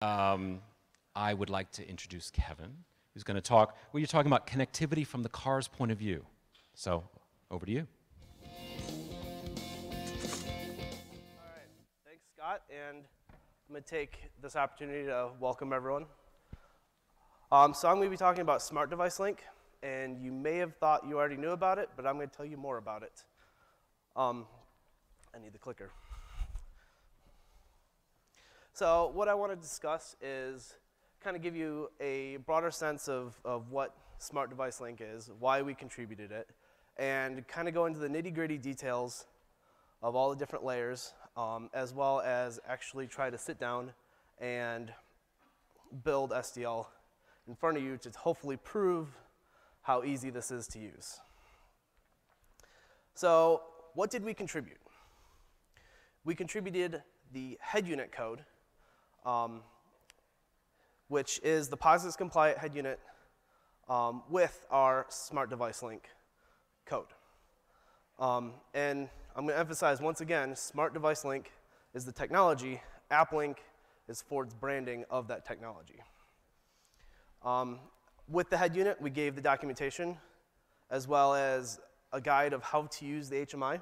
I would like to introduce Kevin, who's going to talk, well, you're talking about connectivity from the car's point of view. So, over to you. All right, thanks, Scott, and I'm going to take this opportunity to welcome everyone. So I'm going to be talking about SmartDeviceLink, and you may have thought you already knew about it, but I'm going to tell you more about it. I need the clicker. So what I want to discuss is kind of give you a broader sense of what SmartDeviceLink is, why we contributed it, and kind of go into the nitty-gritty details of all the different layers, as well as actually try to sit down and build SDL in front of you to hopefully prove how easy this is to use. So what did we contribute? We contributed the head unit code, which is the POSIX compliant head unit with our SmartDeviceLink code. And I'm going to emphasize once again, SmartDeviceLink is the technology. AppLink is Ford's branding of that technology. With the head unit, we gave the documentation as well as a guide of how to use the HMI.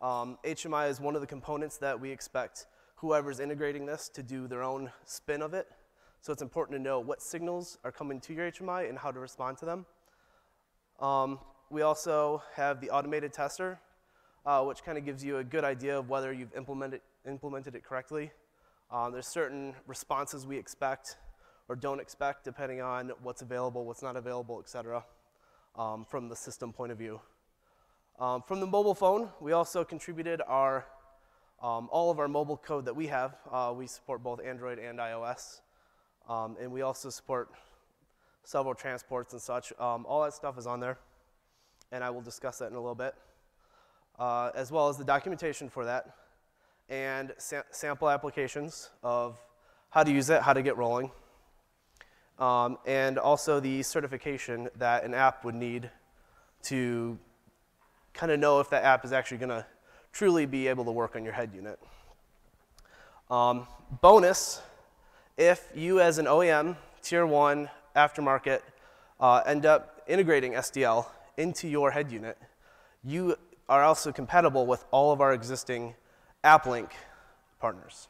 HMI is one of the components that we expect whoever's integrating this to do their own spin of it. So it's important to know what signals are coming to your HMI and how to respond to them. We also have the automated tester, which kind of gives you a good idea of whether you've implemented it correctly. There's certain responses we expect or don't expect depending on what's available, what's not available, et cetera, from the system point of view. From the mobile phone, we also contributed our, all of our mobile code that we have. We support both Android and iOS. And we also support several transports and such. All that stuff is on there, and I will discuss that in a little bit, as well as the documentation for that, and sample applications of how to use it, how to get rolling, and also the certification that an app would need to kind of know if that app is actually going to truly be able to work on your head unit. Bonus, if you as an OEM, Tier 1, aftermarket, end up integrating SDL into your head unit, you are also compatible with all of our existing AppLink partners.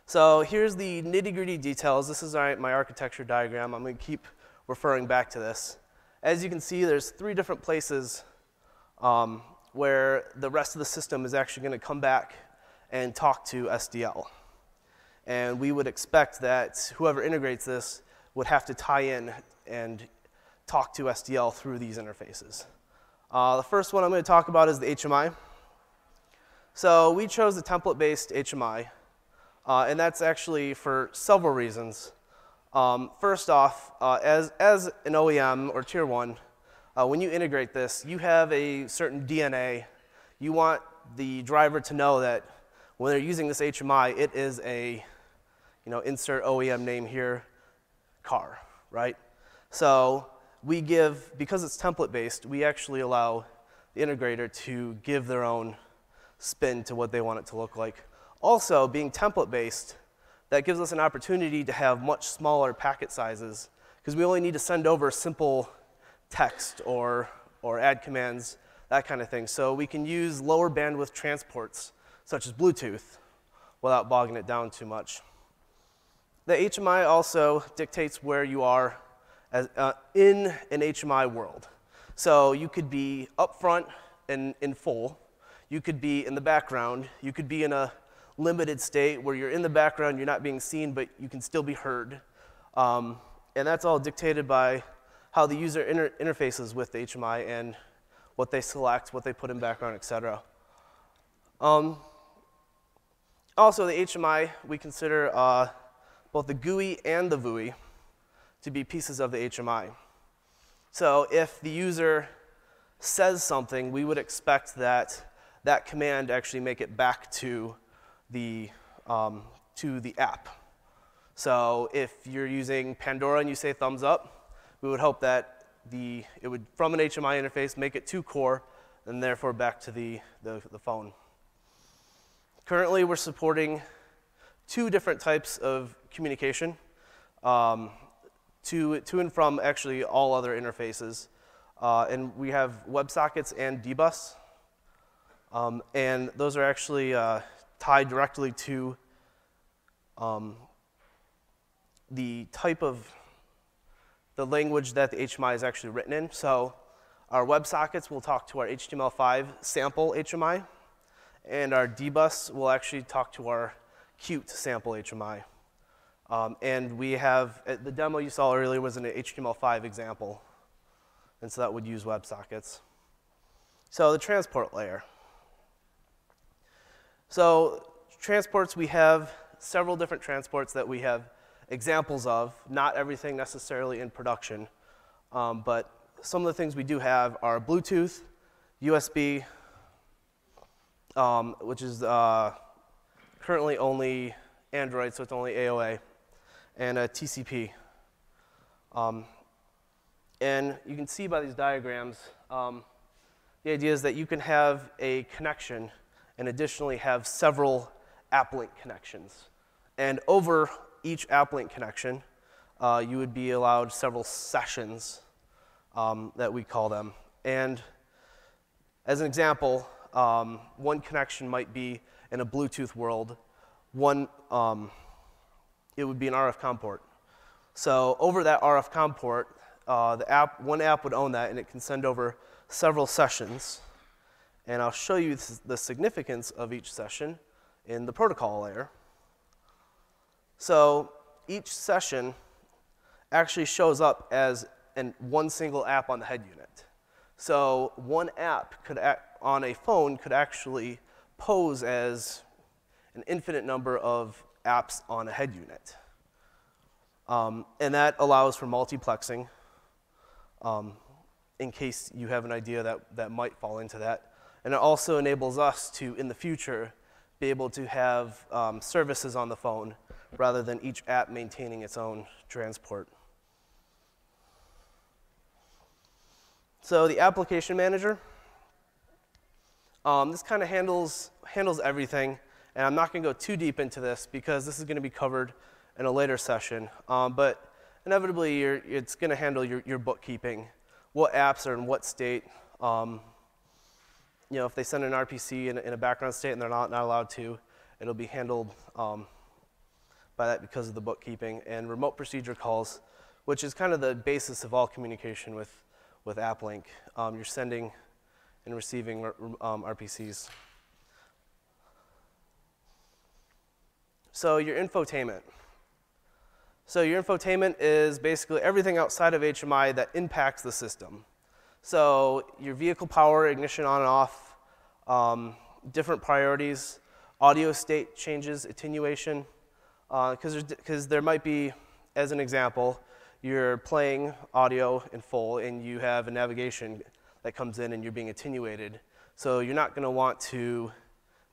So here's the nitty-gritty details. This is my architecture diagram. I'm going to keep referring back to this. As you can see, there's 3 different places where the rest of the system is actually going to come back and talk to SDL. And we would expect that whoever integrates this would have to tie in and talk to SDL through these interfaces. The first one I'm going to talk about is the HMI. So we chose the template-based HMI, and that's actually for several reasons. First off, as an OEM or Tier 1, when you integrate this, you have a certain DNA. You want the driver to know that when they're using this HMI, it is a, insert OEM name here, car, right? So we give, because it's template-based, we actually allow the integrator to give their own spin to what they want it to look like. Also, being template-based, that gives us an opportunity to have much smaller packet sizes because we only need to send over simple text or add commands, that kind of thing. So we can use lower bandwidth transports, such as Bluetooth, without bogging it down too much. The HMI also dictates where you are as, in an HMI world. So you could be up front and in full. You could be in the background. You could be in a limited state where you're in the background, you're not being seen, but you can still be heard. And that's all dictated by how the user interfaces with the HMI and what they select, what they put in background, et cetera. Also, the HMI, we consider both the GUI and the VUI to be pieces of the HMI. So if the user says something, we would expect that that command actually make it back to the app. So if you're using Pandora and you say thumbs up, we would hope that it would, from an HMI interface, make it to core and therefore back to the phone. Currently, we're supporting 2 different types of communication, to and from actually all other interfaces. And we have WebSockets and dbus. And those are actually tied directly to the type of the language that the HMI is actually written in. So our WebSockets will talk to our HTML5 sample HMI, and our dbus will actually talk to our Qt sample HMI. And we have, the demo you saw earlier was an HTML5 example, and so that would use WebSockets. So the transport layer. So transports, we have several different transports that we have examples of, not everything necessarily in production, but some of the things we do have are Bluetooth, USB, which is currently only Android, so it's only AOA, and TCP. And you can see by these diagrams, the idea is that you can have a connection and additionally have several AppLink connections. And over each AppLink connection, you would be allowed several sessions that we call them. And as an example, one connection might be in a Bluetooth world. One, it would be an RF COM port. So over that RF COM port, one app would own that, and it can send over several sessions. And I'll show you the significance of each session in the protocol layer. So each session actually shows up as one single app on the head unit. So one app on a phone could actually pose as an infinite number of apps on a head unit. And that allows for multiplexing, in case you have an idea that might fall into that. And it also enables us to, in the future, be able to have services on the phone rather than each app maintaining its own transport. So the application manager, this kind of handles everything. And I'm not going to go too deep into this because this is going to be covered in a later session. But inevitably, it's going to handle your bookkeeping, what apps are in what state. You know, if they send an RPC in a background state and they're not allowed to, it'll be handled by that because of the bookkeeping. And remote procedure calls, which is kind of the basis of all communication with AppLink. You're sending and receiving RPCs. So your infotainment. So your infotainment is basically everything outside of HMI that impacts the system. So your vehicle power, ignition on and off, different priorities, audio state changes, attenuation, because there might be, as an example, you're playing audio in full and you have a navigation that comes in and you're being attenuated. So you're not going to want to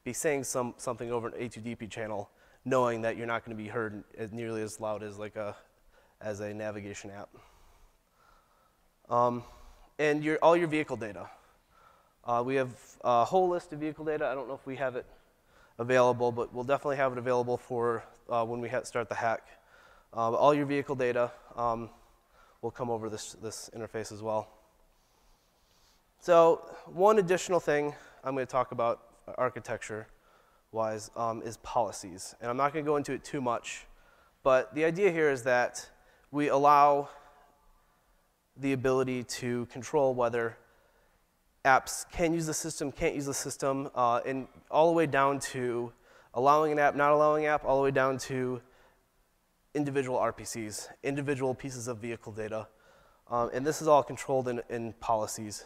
be saying something over an A2DP channel knowing that you're not going to be heard as nearly as loud as as a navigation app. And all your vehicle data. We have a whole list of vehicle data. I don't know if we have it available, but we'll definitely have it available for when we start the hack. All your vehicle data will come over this interface as well. So one additional thing I'm going to talk about architecture-wise is policies. And I'm not going to go into it too much, but the idea here is that we allow the ability to control whether apps can use the system, can't use the system, and all the way down to allowing an app, not allowing an app, all the way down to individual RPCs, individual pieces of vehicle data. And this is all controlled in policies.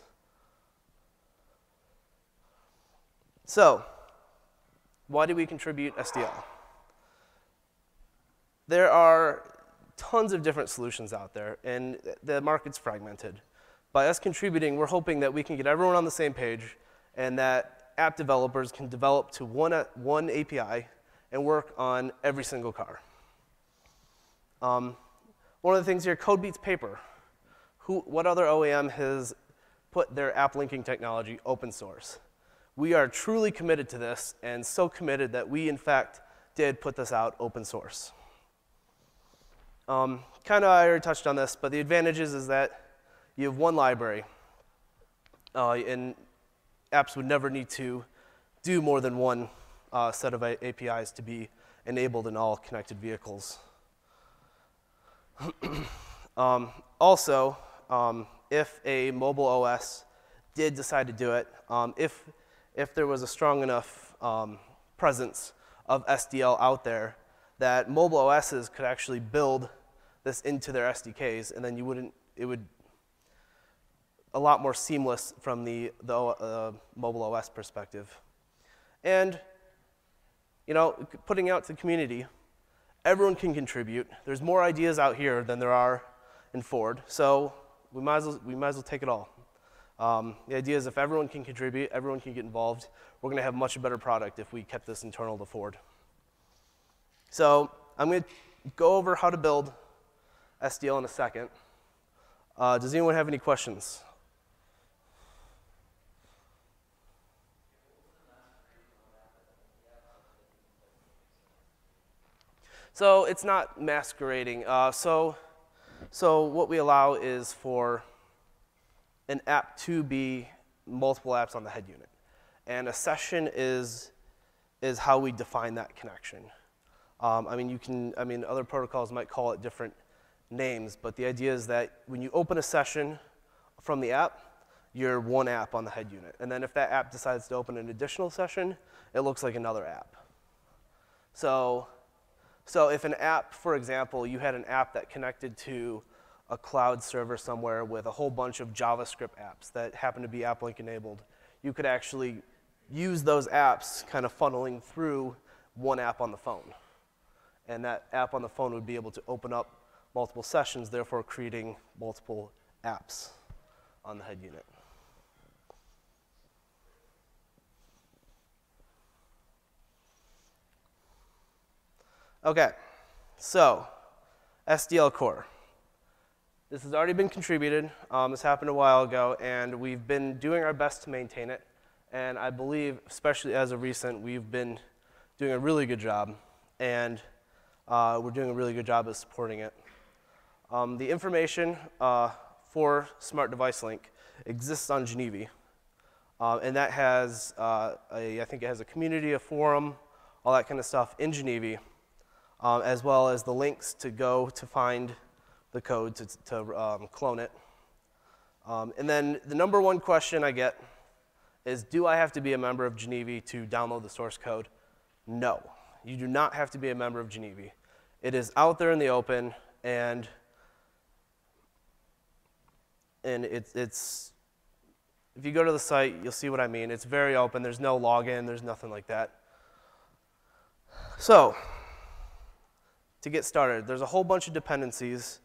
So, why do we contribute SDL? There are tons of different solutions out there, and the market's fragmented. By us contributing, we're hoping that we can get everyone on the same page and that app developers can develop to one API and work on every single car. One of the things here, code beats paper. What other OEM has put their app linking technology open source? we are truly committed to this, and so committed that we, in fact, did put this out open source. Kind of, I already touched on this, but the advantages is that you have one library, and apps would never need to do more than one set of APIs to be enabled in all connected vehicles. Also, if a mobile OS did decide to do it, if there was a strong enough presence of SDL out there, that mobile OSs could actually build this into their SDKs, and then it would a lot more seamless from the mobile OS perspective. And putting out to the community, everyone can contribute. There's more ideas out here than there are in Ford, so we might as well take it all. The idea is if everyone can contribute, everyone can get involved, we're going to have a much better product if we kept this internal to Ford. So I'm going to go over how to build SDL in a second. Does anyone have any questions? So it's not masquerading. So what we allow is for an app to be multiple apps on the head unit. And a session is how we define that connection. Other protocols might call it different names, but the idea is that when you open a session from the app, you're one app on the head unit. And then if that app decides to open an additional session, it looks like another app. So if an app, for example, you had an app that connected to a cloud server somewhere with a whole bunch of JavaScript apps that happen to be AppLink enabled, you could actually use those apps kind of funneling through one app on the phone. And that app on the phone would be able to open up multiple sessions, therefore creating multiple apps on the head unit. Okay, so SDL core. This has already been contributed. This happened a while ago, and we've been doing our best to maintain it. And I believe, especially as of recent, we've been doing a really good job, and we're doing a really good job of supporting it. The information for SmartDeviceLink exists on Geneva, and that has, I think it has a community, a forum, all that kind of stuff in Geneva. As well as the links to go to find the code to clone it. And then the number one question I get is, do I have to be a member of Geneva to download the source code? No, you do not have to be a member of Geneva. It is out there in the open, and it's if you go to the site, you'll see what I mean. It's very open. There's no login. There's nothing like that. So, to get started, there's a whole bunch of dependencies,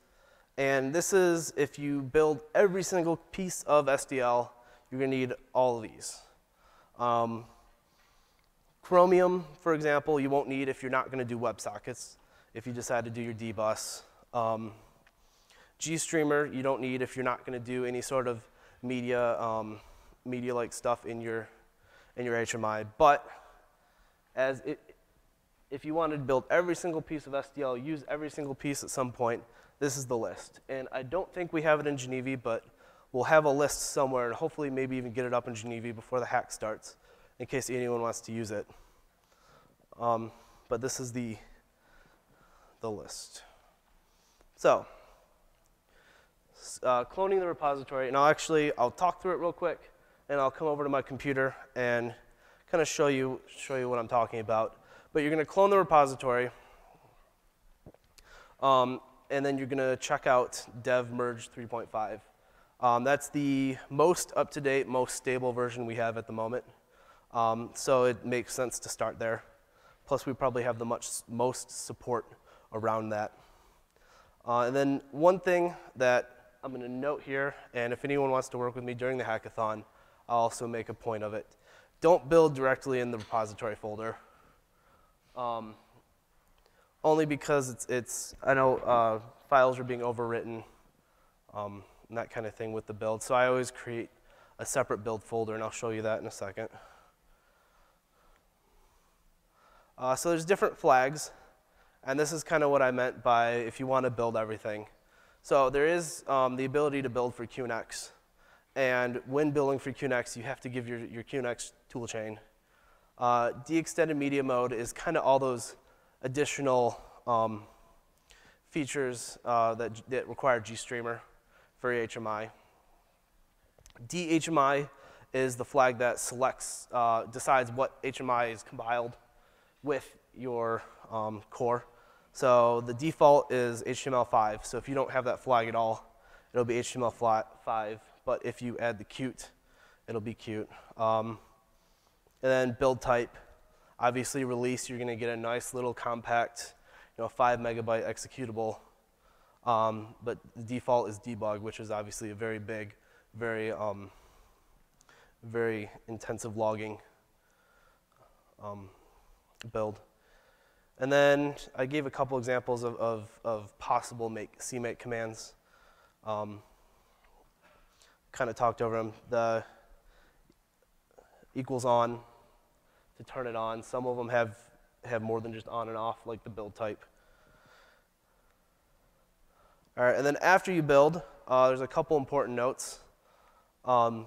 and this is if you build every single piece of SDL, you're going to need all of these. Chromium, for example, you won't need if you're not going to do WebSockets, if you decide to do your dbus. GStreamer, you don't need if you're not going to do any sort of media-like stuff in your HMI. But if you wanted to build every single piece of SDL, use every single piece at some point, this is the list. And I don't think we have it in Geneva, but we'll have a list somewhere, and hopefully maybe even get it up in Geneva before the hack starts, in case anyone wants to use it. But this is the list. So, cloning the repository, and I'll talk through it real quick, and I'll come over to my computer and kind of show you what I'm talking about. But you're going to clone the repository, and then you're going to check out dev merge 3.5. That's the most up-to-date, most stable version we have at the moment. So it makes sense to start there. Plus, we probably have the most support around that. And then one thing that I'm going to note here, and if anyone wants to work with me during the hackathon, I'll also make a point of it. Don't build directly in the repository folder. Only because I know files are being overwritten and that kind of thing with the build. So I always create a separate build folder, and I'll show you that in a second. So there's different flags, and this is kind of what I meant by if you want to build everything. So there is the ability to build for QNX, and when building for QNX, you have to give your QNX toolchain. De-extended media mode is kind of all those additional features that require GStreamer for HMI. DHMI is the flag that selects, decides what HMI is compiled with your core. So the default is HTML5. So if you don't have that flag at all, it'll be HTML5. But if you add the cute, it'll be cute. And then build type. Obviously release, you're going to get a nice little compact, 5 megabyte executable. But the default is debug, which is obviously a very big, very intensive logging build. And then I gave a couple examples of possible CMake commands. Kind of talked over them. The equals on to turn it on. Some of them have more than just on and off, like the build type. All right, and then after you build, there's a couple important notes. The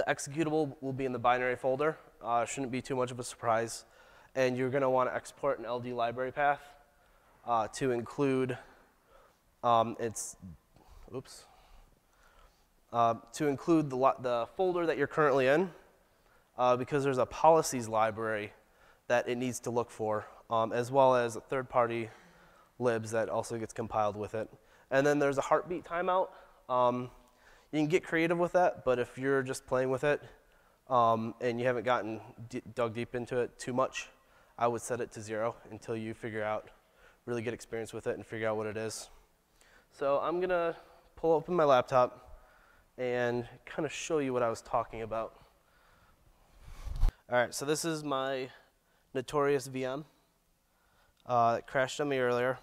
executable will be in the binary folder. Shouldn't be too much of a surprise. And you're going to want to export an LD library path to include the folder that you're currently in, because there's a policies library that it needs to look for, as well as a third-party libs that also gets compiled with it. And then there's a heartbeat timeout. You can get creative with that, but if you're just playing with it and you haven't gotten dug deep into it too much, I would set it to 0 until you figure out, really get experience with it and figure out what it is. So I'm going to pull open my laptop and kind of show you what I was talking about. All right, so this is my notorious VM that crashed on me earlier.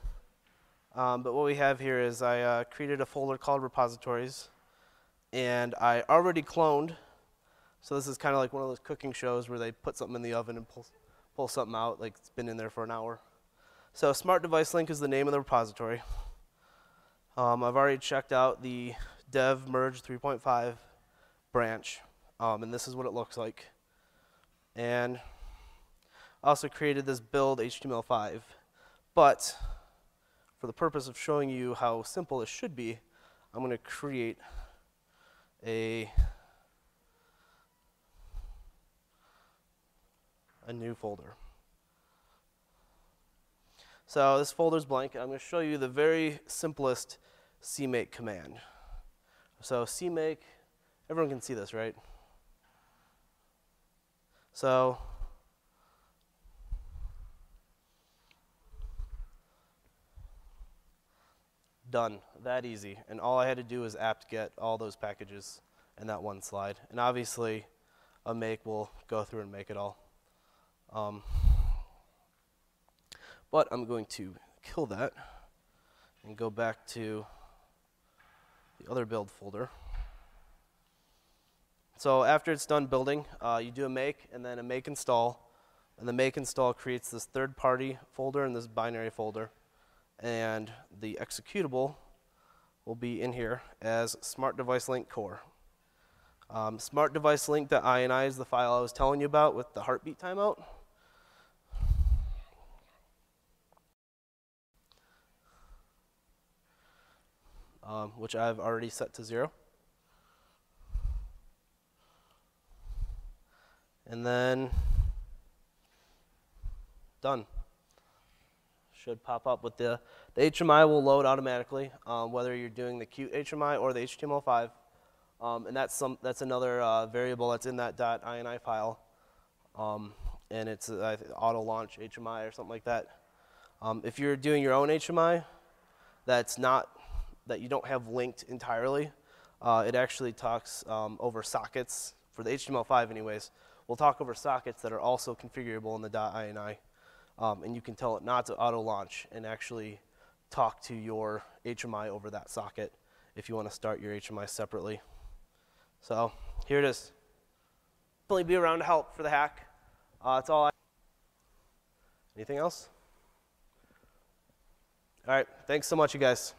But what we have here is I created a folder called repositories, and I already cloned. So this is kind of like one of those cooking shows where they put something in the oven and pull something out, like it's been in there for an hour. So SmartDeviceLink is the name of the repository. I've already checked out the dev merge 3.5 branch, and this is what it looks like. And I also created this build HTML5, but for the purpose of showing you how simple it should be, I'm going to create a new folder. So this folder is blank. I'm going to show you the very simplest CMake command. So CMake, everyone can see this, right? So done, that easy. And all I had to do was apt-get all those packages in that one slide. And obviously, a make will go through and make it all. But I'm going to kill that and go back to the other build folder. So after it's done building, you do a make and then a make install. And the make install creates this third-party folder and this binary folder. And the executable will be in here as SmartDeviceLink core. SmartDeviceLink.ini is the file I was telling you about with the heartbeat timeout. Which I've already set to 0. And then done. Should pop up with the HMI will load automatically, whether you're doing the cute HMI or the HTML5. And that's another variable that's in that .ini file. And it's auto launch HMI or something like that. If you're doing your own HMI, that you don't have linked entirely, it actually talks over sockets, for the HTML5 anyways. We'll talk over sockets that are also configurable in the .ini. And you can tell it not to auto launch and actually talk to your HMI over that socket if you want to start your HMI separately. So here it is. Definitely be around to help for the hack. That's all. Anything else? All right, thanks so much, you guys.